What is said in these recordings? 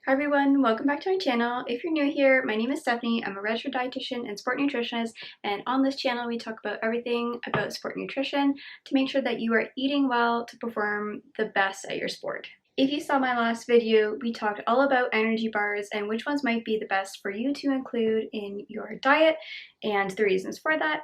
Hi everyone, welcome back to my channel. If you're new here, my name is Stephanie. I'm a registered dietitian and sport nutritionist, and on this channel we talk about everything about sport nutrition to make sure that you are eating well to perform the best at your sport. If you saw my last video, we talked all about energy bars and which ones might be the best for you to include in your diet and the reasons for that.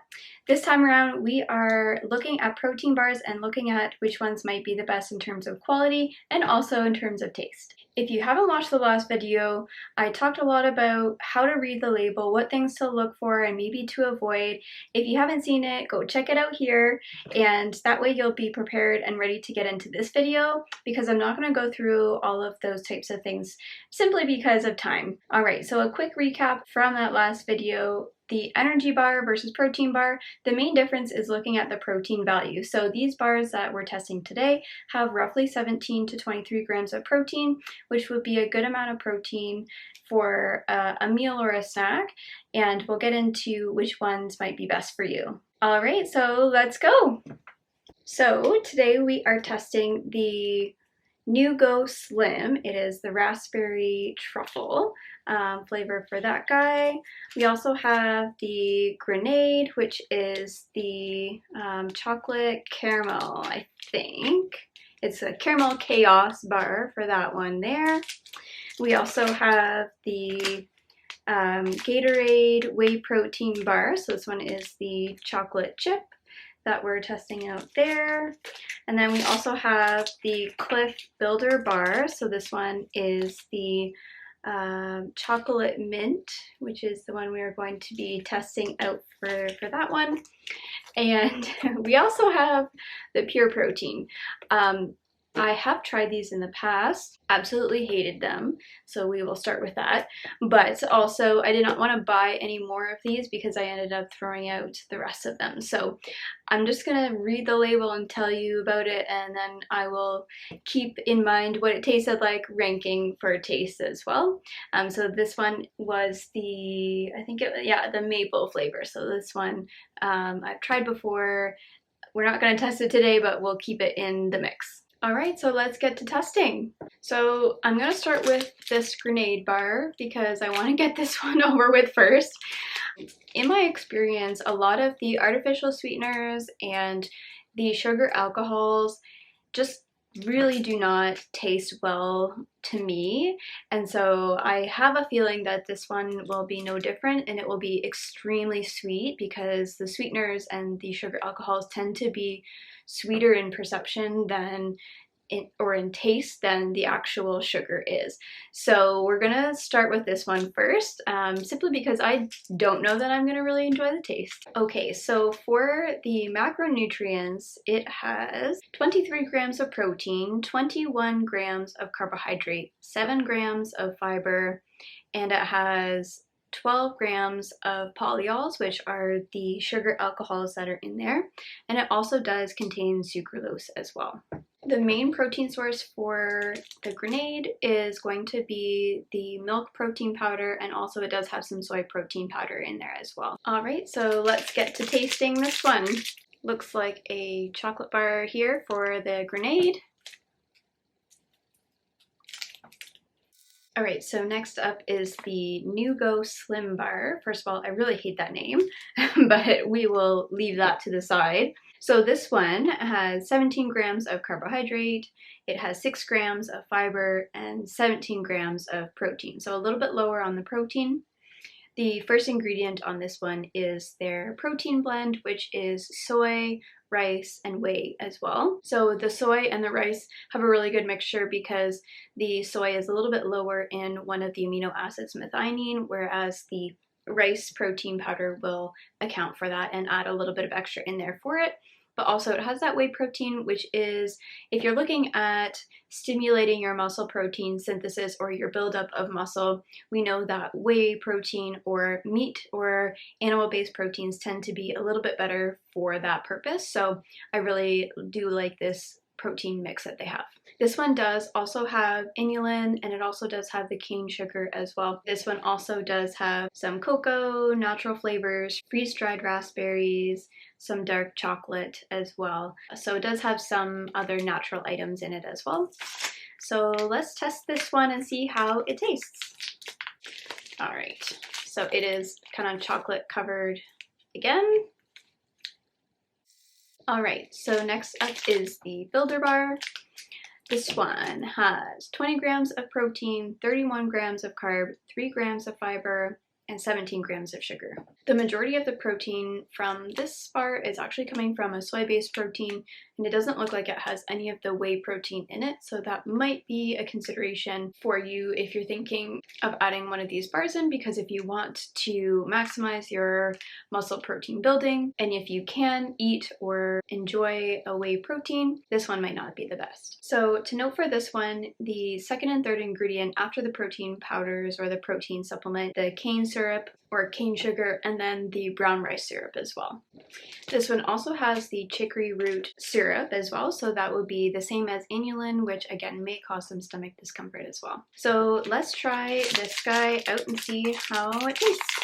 This time around, we are looking at protein bars and looking at which ones might be the best in terms of quality and also in terms of taste. If you haven't watched the last video, I talked a lot about how to read the label, what things to look for and maybe to avoid. If you haven't seen it, go check it out here, and that way you'll be prepared and ready to get into this video, because I'm not going to go through all of those types of things simply because of time. Alright, so a quick recap from that last video. The energy bar versus protein bar, the main difference is looking at the protein value. So these bars that we're testing today have roughly 17 to 23 grams of protein, which would be a good amount of protein for a meal or a snack, and we'll get into which ones might be best for you. All right, so let's go. So today we are testing the New Go Slim. It is the raspberry truffle flavor for that guy. We also have the Granade, which is the chocolate caramel, I think. It's a caramel chaos bar for that one there. We also have the Gatorade whey protein bar. So this one is the chocolate chip that we're testing out there. And then we also have the Clif Builder bar. So this one is the chocolate mint, which is the one we are going to be testing out for that one. And we also have the pure protein. I have tried these in the past, absolutely hated them, so we will start with that. But also, I did not want to buy any more of these because I ended up throwing out the rest of them. So I'm just going to read the label and tell you about it, and then I will keep in mind what it tasted like, ranking for taste as well. So this one was the maple flavor. So this one I've tried before. We're not going to test it today, but we'll keep it in the mix. Alright, so let's get to testing. So I'm going to start with this Granade bar because I want to get this one over with first. In my experience, a lot of the artificial sweeteners and the sugar alcohols just really do not taste well to me, and so I have a feeling that this one will be no different, and it will be extremely sweet because the sweeteners and the sugar alcohols tend to be sweeter in perception than in taste than the actual sugar is. So we're gonna start with this one first, simply because I don't know that I'm gonna really enjoy the taste. Okay, so for the macronutrients, it has 23 grams of protein, 21 grams of carbohydrate, 7 grams of fiber, and it has 12 grams of polyols, which are the sugar alcohols that are in there, and it also does contain sucralose as well. The main protein source for the Granade is going to be the milk protein powder, and also it does have some soy protein powder in there as well. Alright, so let's get to tasting this one. Looks like a chocolate bar here for the Granade. Alright, so next up is the New Go Slim bar. First of all, I really hate that name, but we will leave that to the side. So this one has 17 grams of carbohydrate, it has 6 grams of fiber, and 17 grams of protein. So a little bit lower on the protein. The first ingredient on this one is their protein blend, which is soy, rice, and whey as well. So the soy and the rice have a really good mixture because the soy is a little bit lower in one of the amino acids, methionine, whereas the rice protein powder will account for that and add a little bit of extra in there for it. But also it has that whey protein, which is, if you're looking at stimulating your muscle protein synthesis or your buildup of muscle, we know that whey protein or meat or animal-based proteins tend to be a little bit better for that purpose. So I really do like this protein mix that they have. This one does also have inulin, and it also does have the cane sugar as well. This one also does have some cocoa, natural flavors, freeze-dried raspberries, some dark chocolate as well. So it does have some other natural items in it as well. So let's test this one and see how it tastes. All right, so it is kind of chocolate covered again. All right, so next up is the Builder Bar. This one has 20 grams of protein, 31 grams of carb, 3 grams of fiber, and 17 grams of sugar. The majority of the protein from this bar is actually coming from a soy-based protein, and it doesn't look like it has any of the whey protein in it, so that might be a consideration for you if you're thinking of adding one of these bars in, because if you want to maximize your muscle protein building, and if you can eat or enjoy a whey protein, this one might not be the best. So to note for this one, the second and third ingredient after the protein powders or the protein supplement, the cane syrup or cane sugar, and then the brown rice syrup as well. This one also has the chicory root syrup as well, so that would be the same as inulin, which again may cause some stomach discomfort as well. So let's try this guy out and see how it tastes.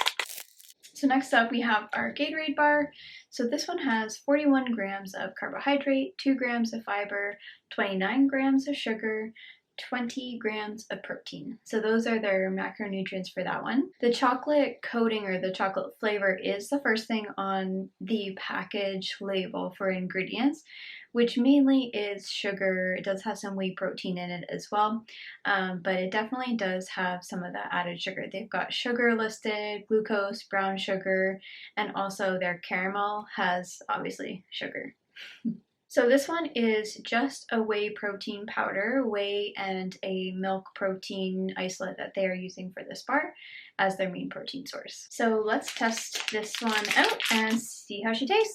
So next up we have our Gatorade bar. So this one has 41 grams of carbohydrate, 2 grams of fiber, 29 grams of sugar, 20 grams of protein. So those are their macronutrients for that one. The chocolate coating or the chocolate flavor is the first thing on the package label for ingredients, which mainly is sugar. It does have some whey protein in it as well, but it definitely does have some of that added sugar. They've got sugar listed, glucose, brown sugar, and also their caramel has obviously sugar. So this one is just a whey protein powder, whey and a milk protein isolate that they are using for this bar as their main protein source. So let's test this one out and see how she tastes.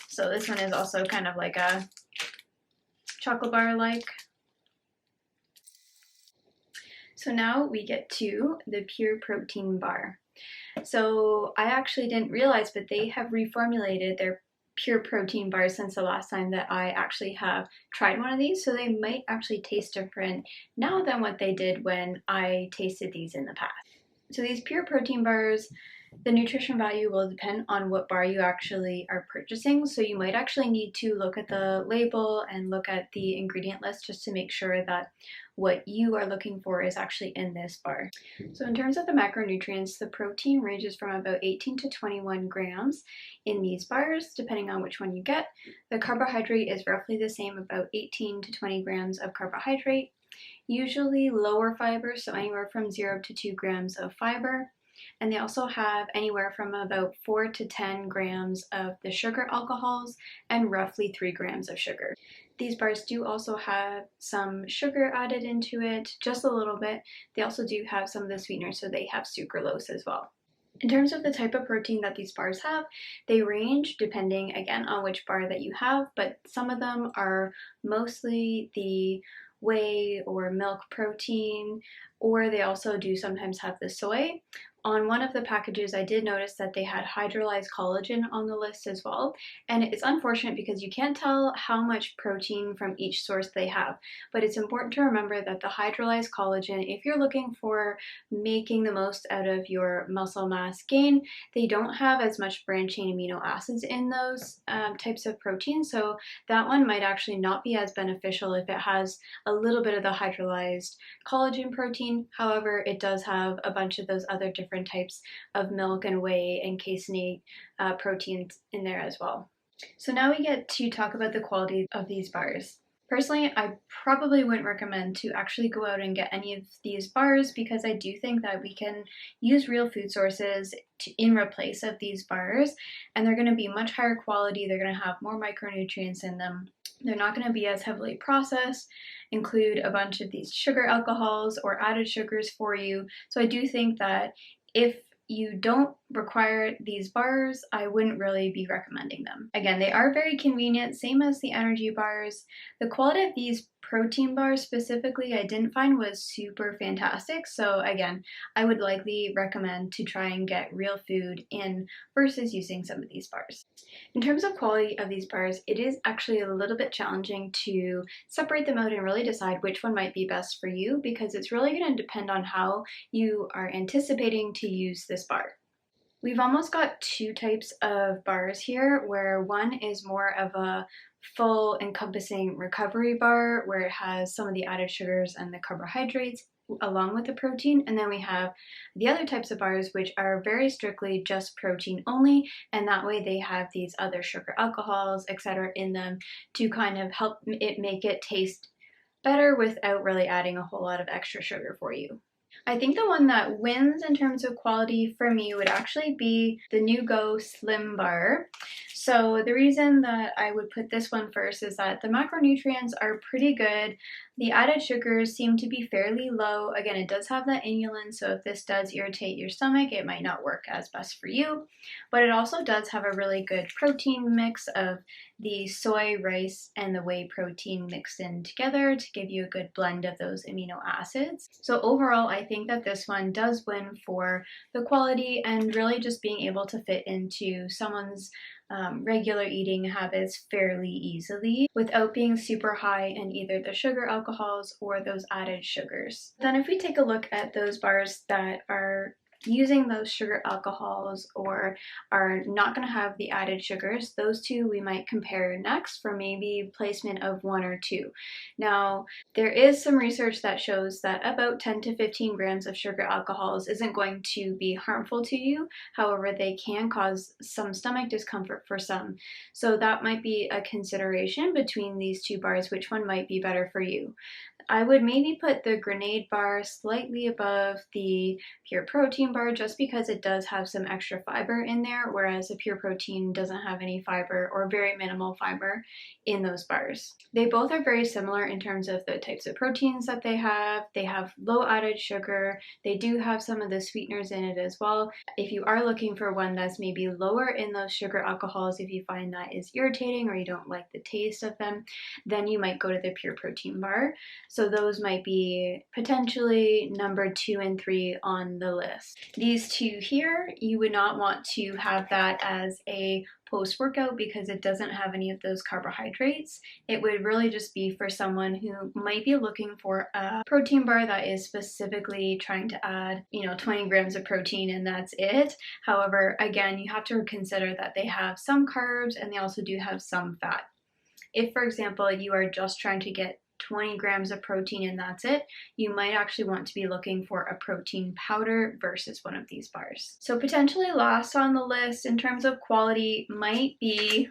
So this one is also kind of like a chocolate bar-like. So now we get to the pure protein bar. So I actually didn't realize, but they have reformulated their pure protein bars since the last time that I actually have tried one of these. So they might actually taste different now than what they did when I tasted these in the past. So these pure protein bars, the nutrition value will depend on what bar you actually are purchasing. So you might actually need to look at the label and look at the ingredient list just to make sure that what you are looking for is actually in this bar. So in terms of the macronutrients, the protein ranges from about 18 to 21 grams in these bars, depending on which one you get. The carbohydrate is roughly the same, about 18 to 20 grams of carbohydrate. Usually lower fiber, so anywhere from 0 to 2 grams of fiber. And they also have anywhere from about 4 to 10 grams of the sugar alcohols and roughly 3 grams of sugar. These bars do also have some sugar added into it, just a little bit. They also do have some of the sweeteners, so they have sucralose as well. In terms of the type of protein that these bars have, they range depending again on which bar that you have, but some of them are mostly the whey or milk protein, or they also do sometimes have the soy. On one of the packages, I did notice that they had hydrolyzed collagen on the list as well, and it's unfortunate because you can't tell how much protein from each source they have, but it's important to remember that the hydrolyzed collagen, if you're looking for making the most out of your muscle mass gain, they don't have as much branched-chain amino acids in those types of protein, so that one might actually not be as beneficial if it has a little bit of the hydrolyzed collagen protein. However, it does have a bunch of those other different types of milk and whey and caseinate proteins in there as well. So now we get to talk about the quality of these bars. Personally, I probably wouldn't recommend to actually go out and get any of these bars because I do think that we can use real food sources in replace of these bars, and they're going to be much higher quality. They're going to have more micronutrients in them. They're not going to be as heavily processed, include a bunch of these sugar alcohols or added sugars for you. So I do think that if you don't require these bars, I wouldn't really be recommending them. Again, they are very convenient, same as the energy bars. The quality of these protein bars specifically I didn't find was super fantastic, so again, I would likely recommend to try and get real food in versus using some of these bars. In terms of quality of these bars, it is actually a little bit challenging to separate them out and really decide which one might be best for you because it's really going to depend on how you are anticipating to use this bar. We've almost got two types of bars here, where one is more of a full encompassing recovery bar where it has some of the added sugars and the carbohydrates along with the protein, and then we have the other types of bars which are very strictly just protein only, and that way they have these other sugar alcohols, etc. in them to kind of help it make it taste better without really adding a whole lot of extra sugar for you. I think the one that wins in terms of quality for me would actually be the New Go Slim Bar. So the reason that I would put this one first is that the macronutrients are pretty good. The added sugars seem to be fairly low. Again, it does have that inulin, so if this does irritate your stomach, it might not work as best for you. But it also does have a really good protein mix of the soy, rice, and the whey protein mixed in together to give you a good blend of those amino acids. So overall, I think that this one does win for the quality and really just being able to fit into someone's regular eating habits fairly easily without being super high in either the sugar alcohols or those added sugars. Then if we take a look at those bars that are using those sugar alcohols or are not going to have the added sugars, those two we might compare next for maybe placement of 1 or 2. Now, there is some research that shows that about 10 to 15 grams of sugar alcohols isn't going to be harmful to you. However, they can cause some stomach discomfort for some. So that might be a consideration between these two bars, which one might be better for you. I would maybe put the Granade bar slightly above the Pure Protein bar just because it does have some extra fiber in there, whereas the Pure Protein doesn't have any fiber or very minimal fiber in those bars. They both are very similar in terms of the types of proteins that they have. They have low added sugar. They do have some of the sweeteners in it as well. If you are looking for one that's maybe lower in those sugar alcohols, if you find that is irritating or you don't like the taste of them, then you might go to the Pure Protein bar. So those might be potentially number 2 and 3 on the list. These two here, you would not want to have that as a post-workout because it doesn't have any of those carbohydrates. It would really just be for someone who might be looking for a protein bar that is specifically trying to add, 20 grams of protein and that's it. However, again, you have to consider that they have some carbs and they also do have some fat. If, for example, you are just trying to get 20 grams of protein and that's it, you might actually want to be looking for a protein powder versus one of these bars. So potentially last on the list in terms of quality might be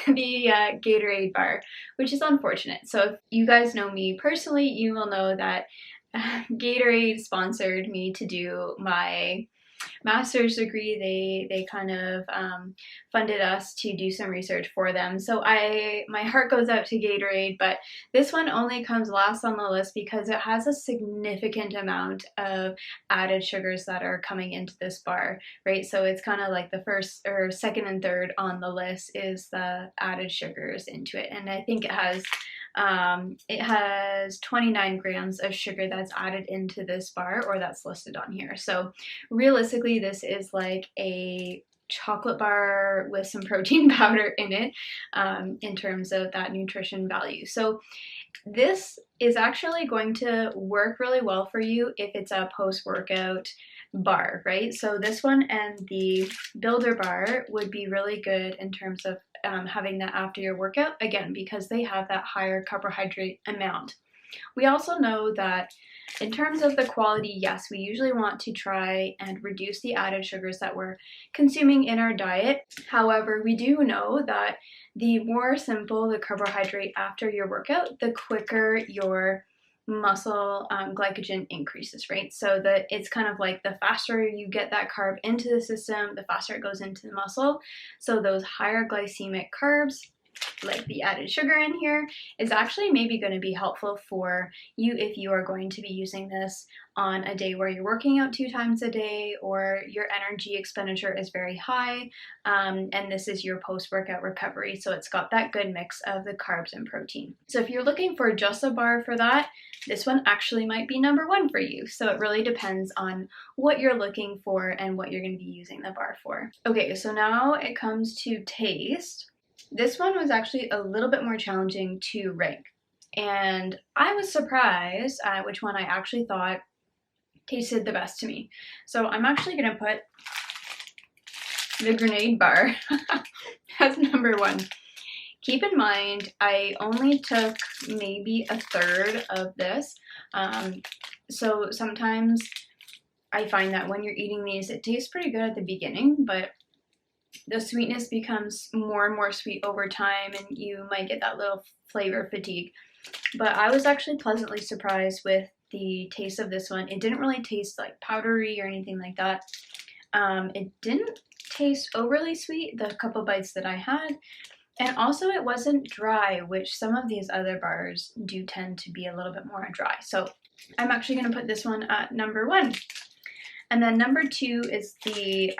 the Gatorade bar, which is unfortunate. So if you guys know me personally, you will know that Gatorade sponsored me to do my master's degree. They kind of funded us to do some research for them. So my heart goes out to Gatorade, but this one only comes last on the list because it has a significant amount of added sugars that are coming into this bar, right? So it's kind of like the first or second and third on the list is the added sugars into it. And I think it has 29 grams of sugar that's added into this bar, or that's listed on here. So realistically, this is like a chocolate bar with some protein powder in it in terms of that nutrition value. So this is actually going to work really well for you if it's a post-workout bar, right? So this one and the Builder bar would be really good in terms of having that after your workout, again, because they have that higher carbohydrate amount. We also know that in terms of the quality, yes, we usually want to try and reduce the added sugars that we're consuming in our diet. However, we do know that the more simple the carbohydrate after your workout, the quicker your muscle glycogen increases, right? So that it's kind of like the faster you get that carb into the system, the faster it goes into the muscle. So those higher glycemic carbs, like the added sugar in here, is actually maybe going to be helpful for you if you are going to be using this on a day where you're working out 2 times a day or your energy expenditure is very high, and this is your post-workout recovery. So it's got that good mix of the carbs and protein. So if you're looking for just a bar for that, this one actually might be number 1 for you. So it really depends on what you're looking for and what you're going to be using the bar for. Okay, so now it comes to taste. This one was actually a little bit more challenging to rank, and I was surprised at which one I actually thought tasted the best to me. So I'm actually gonna put the Granade bar as number 1. Keep in mind, I only took maybe a third of this. So sometimes I find that when you're eating these, it tastes pretty good at the beginning, but the sweetness becomes more and more sweet over time, and you might get that little flavor fatigue. But I was actually pleasantly surprised with the taste of this one. It didn't really taste like powdery or anything like that. It didn't taste overly sweet, the couple bites that I had. And also it wasn't dry, which some of these other bars do tend to be a little bit more dry. So I'm actually going to put this one at number 1. And then number 2 is the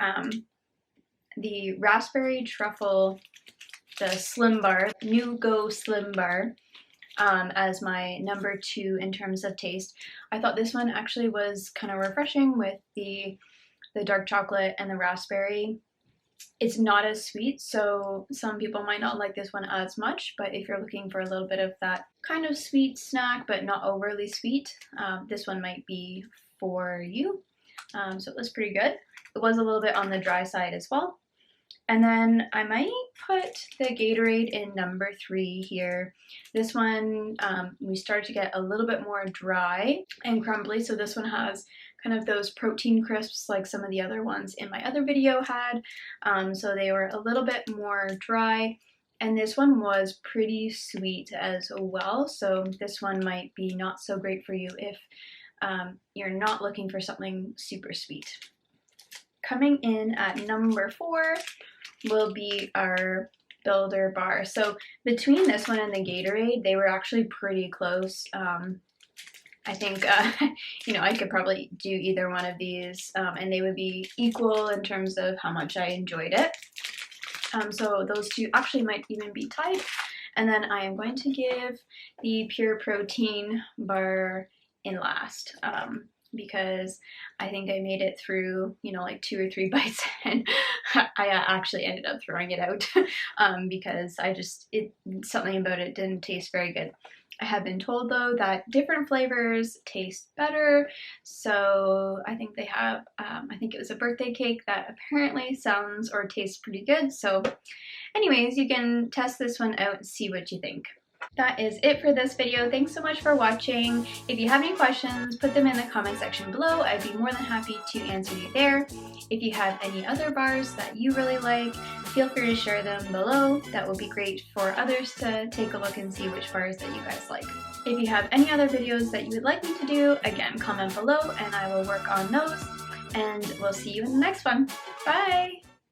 raspberry truffle, the slim bar, New Go Slim Bar, as my number 2 in terms of taste. I thought this one actually was kind of refreshing with the dark chocolate and the raspberry. It's not as sweet, so some people might not like this one as much, but if you're looking for a little bit of that kind of sweet snack but not overly sweet, this one might be for you. So it was pretty good. It was a little bit on the dry side as well. And then I might put the Gatorade in number 3 here. This one, we started to get a little bit more dry and crumbly, so this one has kind of those protein crisps like some of the other ones in my other video had. So they were a little bit more dry, and this one was pretty sweet as well, so this one might be not so great for you if you're not looking for something super sweet. Coming in at number 4 will be our Builder bar. So between this one and the Gatorade, they were actually pretty close. I think, you know, I could probably do either one of these and they would be equal in terms of how much I enjoyed it. So those two actually might even be tied. And then I am going to give the Pure Protein bar in last because I think I made it through, you know, like 2 or 3 bites and I actually ended up throwing it out because something about it didn't taste very good. I have been told though that different flavors taste better, so I think they have, I think it was a birthday cake that apparently sounds or tastes pretty good. So anyways, you can test this one out and see what you think. That is it for this video. Thanks so much for watching. If you have any questions, put them in the comment section below. I'd be more than happy to answer you there. If you have any other bars that you really like, feel free to share them below. That would be great for others to take a look and see which bars that you guys like. If you have any other videos that you would like me to do, again, comment below and I will work on those. And we'll see you in the next one. Bye!